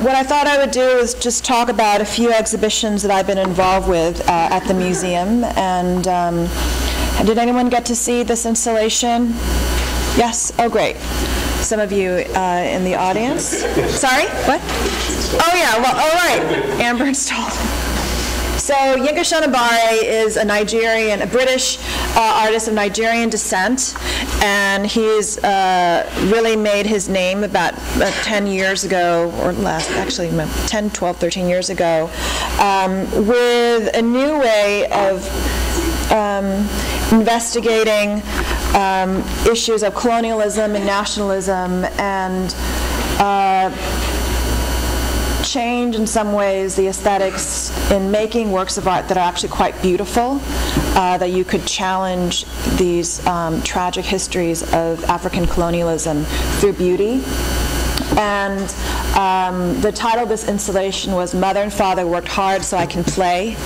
what I thought I would do is just talk about a few exhibitions that I've been involved with at the museum. And did anyone get to see this installation? Yes? Oh, great. Some of you in the audience. Sorry? What? Oh, yeah. Well, all right. Amber installed. So Yinka Shonibare is a British artist of Nigerian descent, and he's really made his name about 10 years ago, or actually 10, 12, 13 years ago, with a new way of investigating issues of colonialism and nationalism, and change in some ways the aesthetics in making works of art that are actually quite beautiful, that you could challenge these tragic histories of African colonialism through beauty. And the title of this installation was Mother and Father Worked Hard So I Can Play.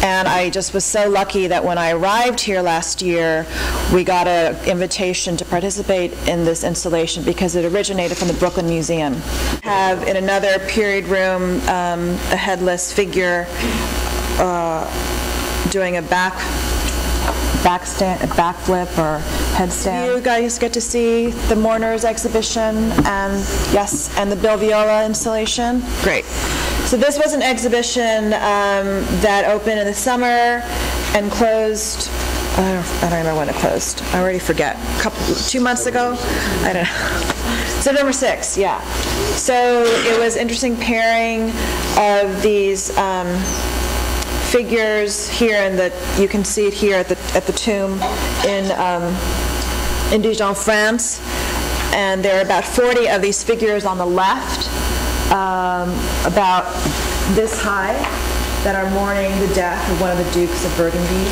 And I just was so lucky that when I arrived here last year, we got an invitation to participate in this installation because it originated from the Brooklyn Museum. Have in another period room a headless figure doing a backflip or headstand. You guys get to see the Mourners exhibition and the Bill Viola installation. Great. So this was an exhibition that opened in the summer and closed. I don't remember when it closed. I already forget. 2 months ago. I don't know. September 6th. Yeah. So it was interesting pairing of these figures here, and you can see it here at the tomb in Dijon, France. And there are about 40 of these figures on the left, about this high, that are mourning the death of one of the dukes of Burgundy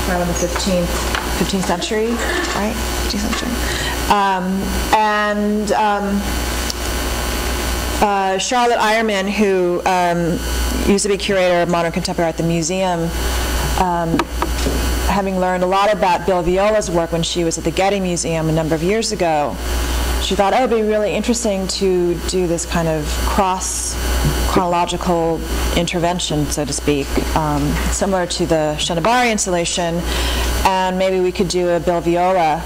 around the 15th century, right? 15th century. Charlotte Eierman, who used to be curator of modern contemporary art at the museum, having learned a lot about Bill Viola's work when she was at the Getty Museum a number of years ago, she thought, oh, it would be really interesting to do this kind of cross-chronological intervention, so to speak, similar to the Shonibare installation, and maybe we could do a Bill Viola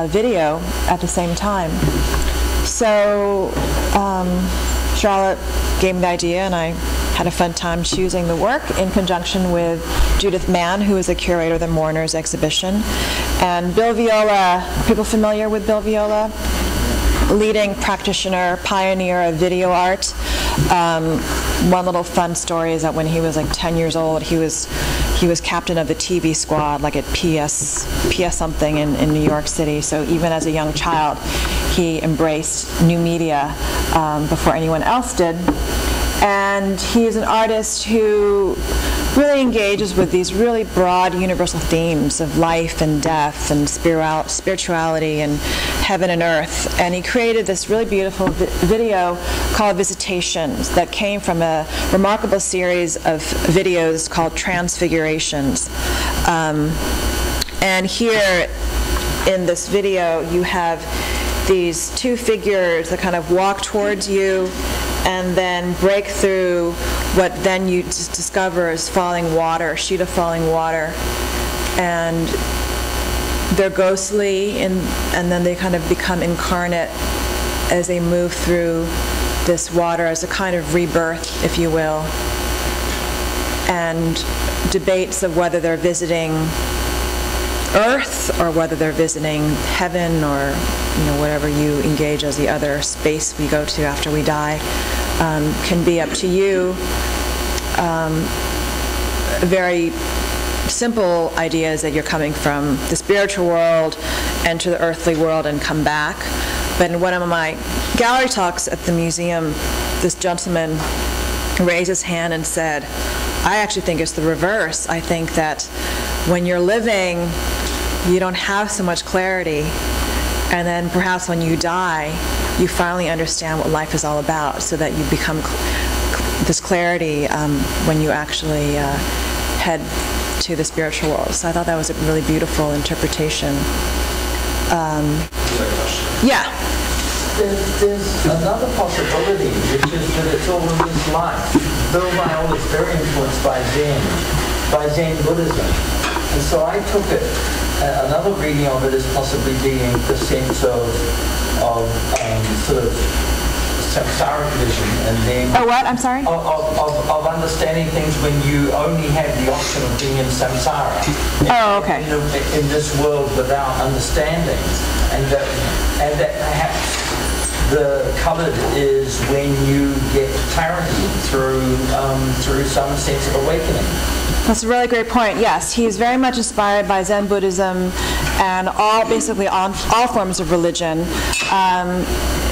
video at the same time. So Charlotte gave me the idea, and I had a fun time choosing the work in conjunction with Judith Mann, who is a curator of the Mourners exhibition. And Bill Viola, people familiar with Bill Viola? Leading practitioner, pioneer of video art. One little fun story is that when he was like 10 years old, he was captain of the TV squad, like at PS something in New York City. So even as a young child, he embraced new media before anyone else did. And he is an artist who really engages with these really broad universal themes of life and death and spirituality and heaven and earth. And he created this really beautiful video called Visitations that came from a remarkable series of videos called Transfigurations. And here in this video you have these two figures that kind of walk towards you and then break through what then you discover is falling water, a sheet of falling water. And they're ghostly, and then they kind of become incarnate as they move through this water as a kind of rebirth, if you will. And debates of whether they're visiting Earth or whether they're visiting heaven, or whatever you engage as the other space we go to after we die, can be up to you. Very simple idea is that you're coming from the spiritual world, enter the earthly world, and come back. But in one of my gallery talks at the museum, this gentleman raised his hand and said, I actually think it's the reverse. I think that when you're living, you don't have so much clarity, and then perhaps when you die, you finally understand what life is all about, so that you become this clarity when you actually head to the spiritual world. So I thought that was a really beautiful interpretation. Yeah. there's another possibility, which is that it's all in this life. Bill Viola is very influenced by Zen Buddhism. And so I took it, another reading of it as possibly being the sense of sort of samsaric vision, and then... Oh, what? I'm sorry? Of understanding things when you only have the option of being in samsara. Oh, okay. In this world without understanding. And that perhaps the colored is when you get clarity through some sense of awakening. That's a really great point. Yes, he's very much inspired by Zen Buddhism and basically all forms of religion.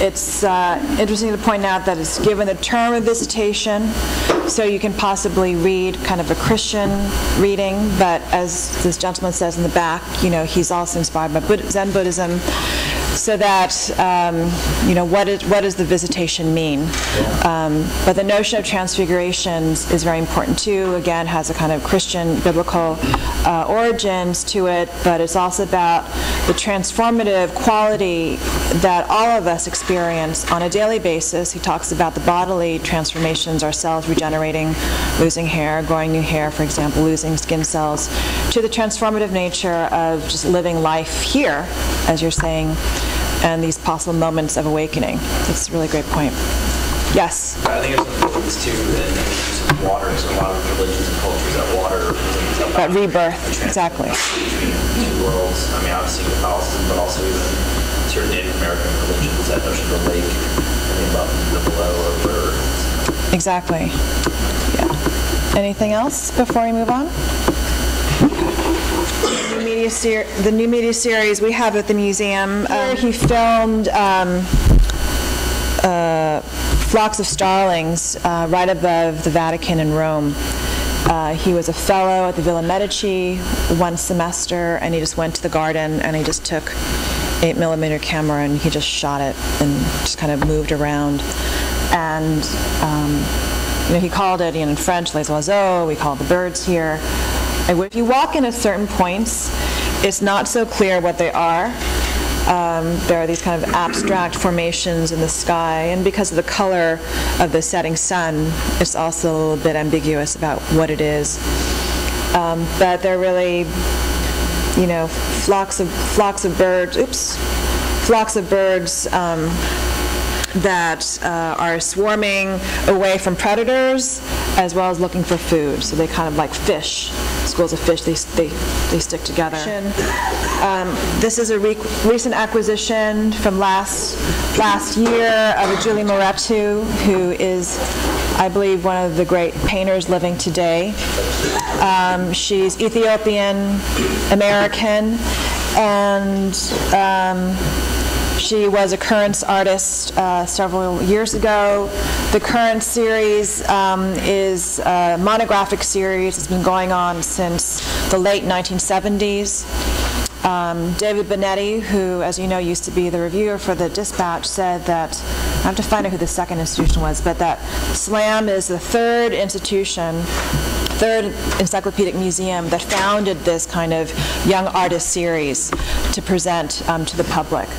It's interesting to point out that it's given the term of visitation, so you can possibly read kind of a Christian reading, but as this gentleman says in the back, he's also inspired by Zen Buddhism, so that, what does the visitation mean? But the notion of transfigurations is very important too. Again, has a kind of Christian biblical origins to it, but it's also about the transformative quality that all of us experience on a daily basis. He talks about the bodily transformations, our cells regenerating, losing hair, growing new hair, for example, losing skin cells, to the transformative nature of just living life here, as you're saying, and these possible moments of awakening. That's a really great point. Yes? I think it's important too in the use of water. So a lot of religions and cultures that water is about rebirth, exactly. Between two worlds. I mean, obviously Catholicism, but also even certain Native American religions, that notion of the lake, the above and the below, or where. Exactly. Yeah. Anything else before we move on? The new media series we have at the museum. He filmed flocks of starlings right above the Vatican in Rome. He was a fellow at the Villa Medici one semester, and he just went to the garden and he just took 8mm camera and he just shot it and just kind of moved around. And he called it in French les oiseaux. We call it the birds here. And if you walk in at certain points, it's not so clear what they are. There are these kind of abstract formations in the sky, and because of the color of the setting sun, it's also a little bit ambiguous about what it is. But they're really, flocks of birds that are swarming away from predators as well as looking for food. So they kind of like fish, schools of fish, they stick together. This is a recent acquisition from last year of a Julie Moretu, who is, I believe, one of the great painters living today. She's Ethiopian American, and she was a Currents artist several years ago. The Currents series is a monographic series. It's been going on since the late 1970s. David Benetti, who, as you know, used to be the reviewer for the Dispatch, said that, I have to find out who the second institution was, but that SLAM is the third encyclopedic museum that founded this kind of young artist series to present to the public.